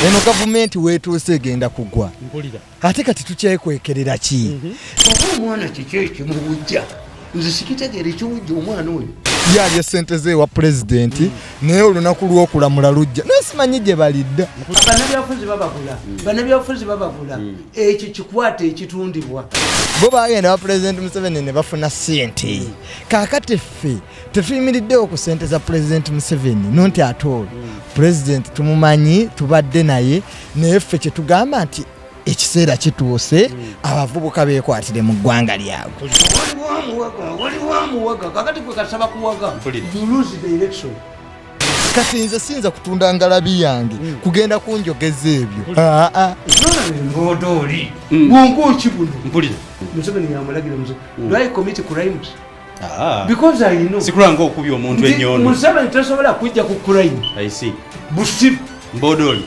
eno gavumenti weetuuse egenda kugwa ate kati tukyekwekerera ki omwana kiki ekimuwujja nze sikitegere ekiwujja omwana oyo yalya ssente ze wa pulezidenti naye olunaku lw'okulamula lujja naye simanyi gye balidda bannabyabufuzi babagula ekyo kikwate ekitundibwa bo bagenda wa pulezidenti Museveni ne bafuna ssente kaakati ffe tetuyimiriddewo ku ssente za pulezidenti Museveni nonti atoolo pulezidenti tumumanyi tubadde naye naye ffe kye tugamba nti ekiseera kituuse abavubuka beekwatire mu ggwanga lyabwe waliwo amuwaga kakati kwe kasaba kuwaga you lose the election kati nze siyinza kutunda ngalabi yange kugenda kunjogeza ebyo mbodooli bwongoki buno Museveni yamulagira do I commit crimes because I know sikulanga okubya omuntu ennyondo Museveni tasobola kujja ku crime I see busibu mbodooli